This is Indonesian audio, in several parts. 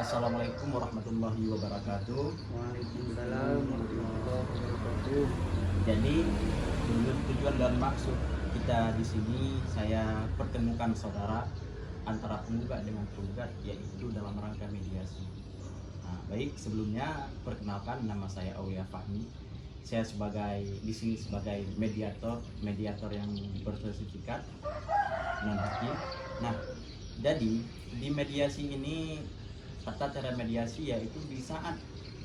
Assalamualaikum warahmatullahi wabarakatuh. Waalaikumsalam warahmatullahi wabarakatuh. Jadi tujuan dan maksud kita di sini saya pertemukan saudara antara penggugat dengan penggugat, yaitu dalam rangka mediasi. Nah, baik, sebelumnya perkenalkan, nama saya Aulia Fahmi. Saya di sini sebagai mediator yang bersertifikat non hakim. Nah, jadi di mediasi ini tata cara mediasi yaitu di saat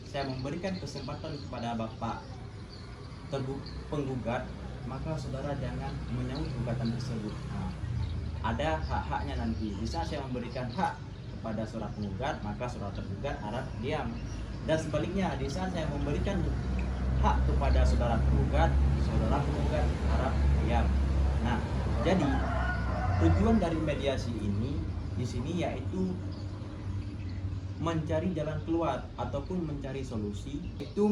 saya memberikan kesempatan kepada Bapak penggugat, maka saudara jangan menyahut gugatan tersebut. Nah, ada hak-haknya nanti. Bisa saya memberikan hak kepada saudara penggugat, maka saudara tergugat harap diam. Dan sebaliknya, di saat saya memberikan hak kepada saudara penggugat harap diam. Nah, jadi tujuan dari mediasi ini di sini yaitu mencari jalan keluar ataupun mencari solusi, itu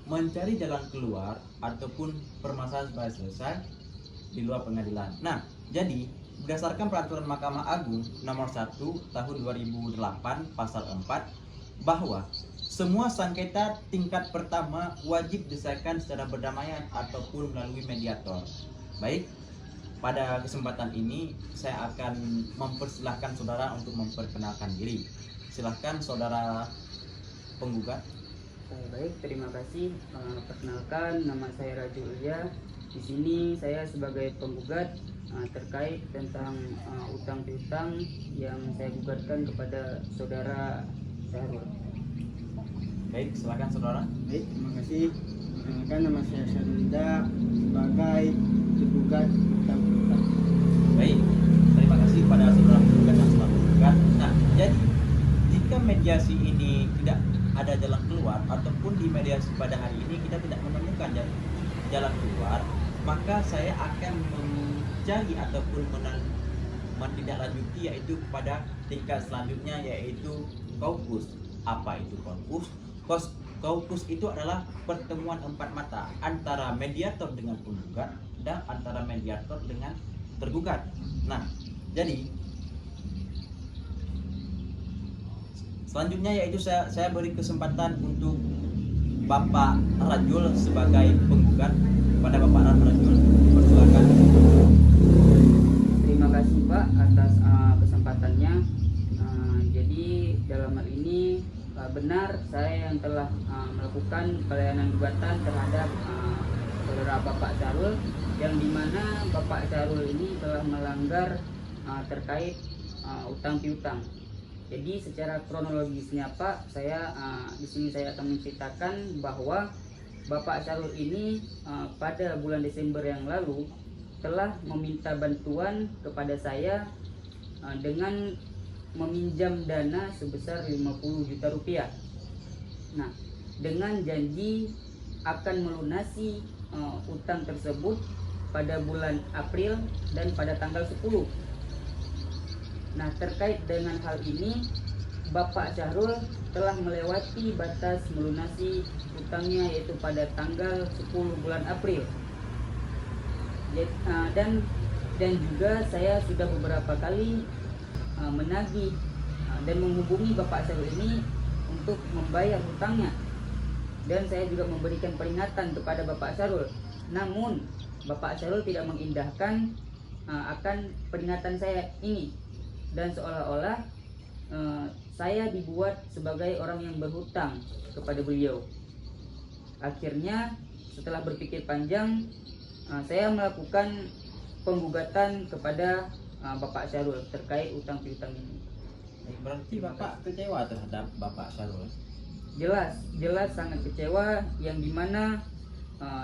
mencari jalan keluar ataupun permasalahan supaya selesai di luar pengadilan. Nah, jadi berdasarkan peraturan Mahkamah Agung nomor 1 tahun 2008 pasal 4 bahwa semua sengketa tingkat pertama wajib diselesaikan secara berdamaian ataupun melalui mediator. Baik, pada kesempatan ini saya akan mempersilahkan saudara untuk memperkenalkan diri. Silahkan saudara penggugat. Baik, terima kasih. Perkenalkan, nama saya Raju Ilya. Di sini saya sebagai penggugat terkait tentang utang piutang yang saya gugatkan kepada saudara Syahrul. Baik, silakan saudara. Baik, terima kasih. Perkenalkan, nama saya Syarulida sebagai tergugat utang piutang. Baik, terima kasih pada saudara penggugat dan saudara penggugat. Nah, jadi jika mediasi ini tidak ada jalan keluar ataupun di mediasi pada hari ini kita tidak menemukan jalan keluar, maka saya akan mencari ataupun menindaklanjuti yaitu kepada tingkat selanjutnya, yaitu kaukus. Apa itu kaukus? Kaukus itu adalah pertemuan empat mata antara mediator dengan penggugat dan antara mediator dengan tergugat. Nah, jadi selanjutnya yaitu saya beri kesempatan untuk Bapak Rajul sebagai penggugat. Pada Bapak Rajul, persilakan. Terima kasih Pak atas kesempatannya. Jadi dalam hal ini benar saya yang telah melakukan pelayanan gugatan terhadap saudara Bapak Syahrul, yang dimana Bapak Syahrul ini telah melanggar terkait utang piutang. Jadi secara kronologisnya Pak, di sini saya akan menceritakan bahwa Bapak Syahrul ini pada bulan Desember yang lalu telah meminta bantuan kepada saya dengan meminjam dana sebesar 50 juta rupiah. Nah, dengan janji akan melunasi utang tersebut pada bulan April dan pada tanggal 10. Nah, terkait dengan hal ini, Bapak Syahrul telah melewati batas melunasi utangnya, yaitu pada tanggal 10 bulan April. Dan juga saya sudah beberapa kali menagih dan menghubungi Bapak Syahrul ini untuk membayar hutangnya. Dan saya juga memberikan peringatan kepada Bapak Syahrul. Namun, Bapak Syahrul tidak mengindahkan akan peringatan saya ini. Dan seolah-olah saya dibuat sebagai orang yang berhutang kepada beliau. Akhirnya setelah berpikir panjang, saya melakukan penggugatan kepada Bapak Syahrul terkait utang piutang ini. Berarti Bapak kecewa terhadap Bapak Syahrul? Jelas sangat kecewa, yang dimana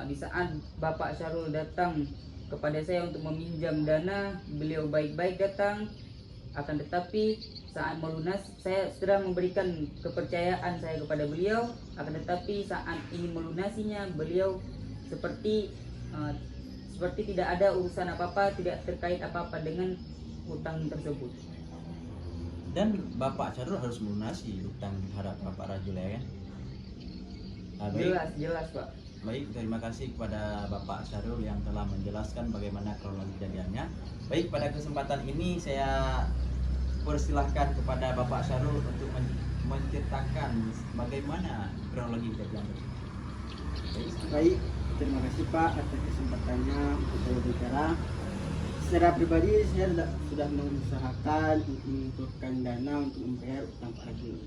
di saat Bapak Syahrul datang kepada saya untuk meminjam dana, beliau baik-baik datang. Akan tetapi saat saya sudah memberikan kepercayaan saya kepada beliau, akan tetapi saat ini melunasinya, beliau seperti tidak ada urusan apa-apa, tidak terkait apa-apa dengan utang tersebut. Dan Bapak Syahrul harus melunasi utang terhadap Bapak Rajul, ya kan? Jelas Pak. Baik, terima kasih kepada Bapak Syahrul yang telah menjelaskan bagaimana kronologi kejadiannya. Baik, pada kesempatan ini saya persilahkan kepada Bapak Syahrul untuk ceritakan bagaimana kronologi kejadian tersebut. Baik, terima kasih Pak atas kesempatannya untuk saya bicara. Secara pribadi saya sudah mengusahakan untuk mengumpulkan dana untuk membayar utang Pak Rajul.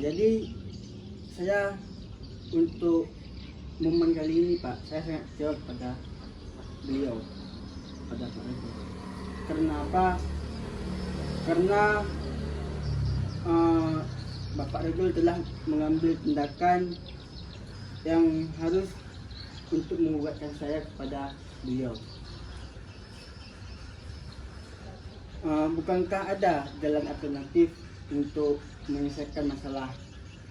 Jadi saya untuk momen kali ini Pak, saya sangat kecewa pada beliau, pada Pak Rajul. Karena apa? Karena Bapak Rajul telah mengambil tindakan yang harus untuk menguatkan saya kepada beliau. Bukankah ada jalan alternatif untuk menyelesaikan masalah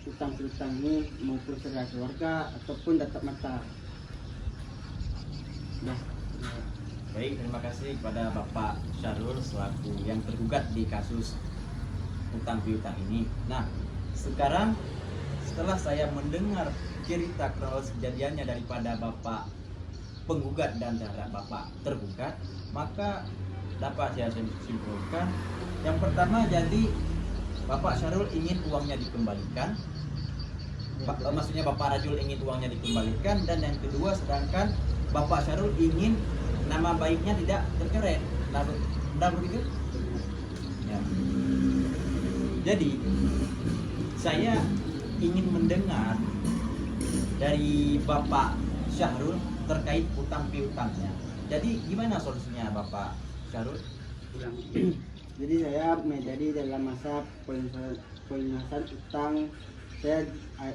utang piutang ini maupun secara keluarga ataupun tatap mata? Nah, Baik, terima kasih kepada Bapak Syahrul selaku yang tergugat di kasus utang piutang ini. Nah, sekarang setelah saya mendengar cerita kronologis kejadiannya daripada Bapak penggugat dan terhadap Bapak tergugat, maka dapat saya simpulkan yang pertama, jadi Bapak Syahrul ingin uangnya dikembalikan. Maksudnya Bapak Rajul ingin uangnya dikembalikan, dan yang kedua sedangkan Bapak Syahrul ingin nama baiknya tidak tercoret. Benar begitu? Ya. Jadi saya ingin mendengar dari Bapak Syahrul terkait utang piutangnya. Jadi gimana solusinya Bapak Syahrul? jadi saya menjadi dalam masa pelunasan utang. Saya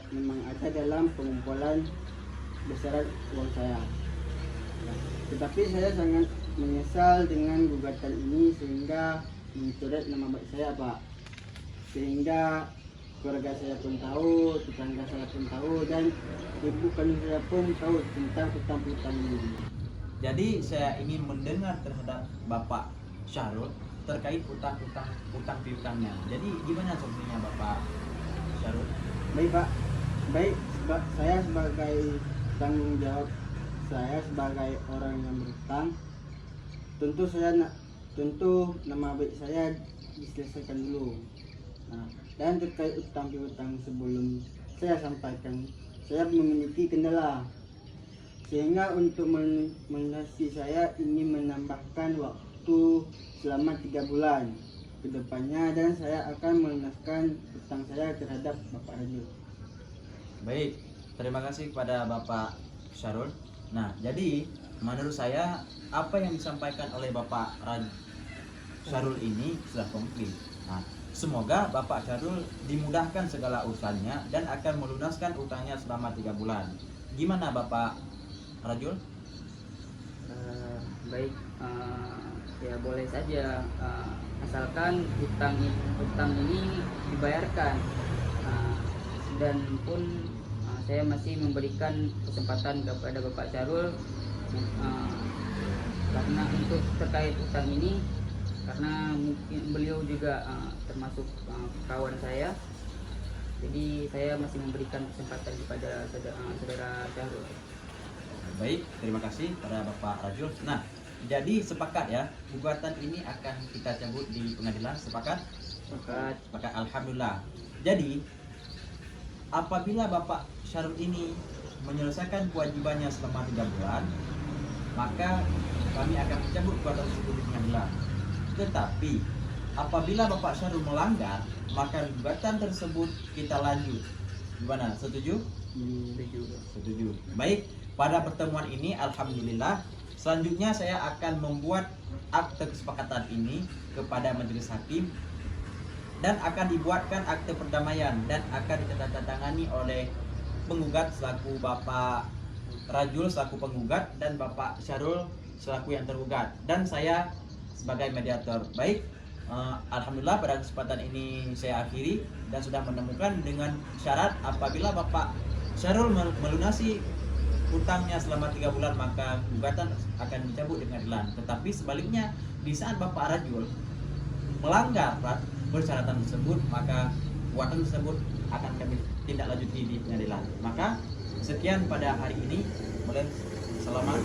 memang ada dalam pengumpulan besaran uang saya. Tetapi saya sangat menyesal dengan gugatan ini sehingga mencoret nama baik saya Pak. Sehingga keluarga saya pun tahu, tetangga saya pun tahu, dan ibu kandung saya pun tahu tentang utang piutang ini. Jadi saya ingin mendengar terhadap Bapak Syahrul terkait utang piutangnya. Jadi gimana solusinya Bapak Syahrul? Baik Pak, baik saya sebagai tanggung jawab saya sebagai orang yang berutang, tentu nama baik saya diselesaikan dulu. Nah, dan terkait utang piutang sebelum saya sampaikan, saya memiliki kendala sehingga untuk melunasi saya ingin menambahkan waktu selama 3 bulan ke depannya, dan saya akan melunaskan utang saya terhadap Bapak Rajul. Baik, terima kasih kepada Bapak Syahrul. Nah, jadi menurut saya apa yang disampaikan oleh Bapak Syahrul ini sudah komplit. Nah, semoga Bapak Syahrul dimudahkan segala urusannya dan akan melunaskan utangnya selama 3 bulan. Gimana Bapak Rajul? Baik, ya boleh saja, asalkan utang ini dibayarkan, dan pun saya masih memberikan kesempatan kepada Bapak Syahrul, karena untuk terkait utang ini, karena mungkin beliau juga termasuk kawan saya, jadi saya masih memberikan kesempatan kepada saudara Syahrul. Baik, terima kasih pada Bapak Rajul. Nah, jadi sepakat ya, gugatan ini akan kita cabut di pengadilan. Sepakat? Sepakat, alhamdulillah. Jadi apabila Bapak Syahrul ini menyelesaikan kewajibannya selama 3 bulan, maka kami akan mencabut gugatan tersebut di pengadilan. Tetapi apabila Bapak Syahrul melanggar, maka gugatan tersebut kita lanjut. Gimana? Setuju? Setuju. Baik, pada pertemuan ini alhamdulillah, selanjutnya saya akan membuat akte kesepakatan ini kepada majelis hakim dan akan dibuatkan akte perdamaian dan akan ditandatangani oleh penggugat selaku Bapak Rajul selaku penggugat dan Bapak Syahrul selaku yang tergugat, dan saya sebagai mediator. Baik, alhamdulillah pada kesempatan ini saya akhiri dan sudah menemukan dengan syarat apabila Bapak Syahrul melunasi utangnya selama 3 bulan maka gugatan akan dicabut di pengadilan. Tetapi sebaliknya, di saat Bapak Rajul melanggar persyaratan tersebut, maka gugatan tersebut akan kami tindak lanjuti di pengadilan. Maka sekian pada hari ini. Boleh selamat.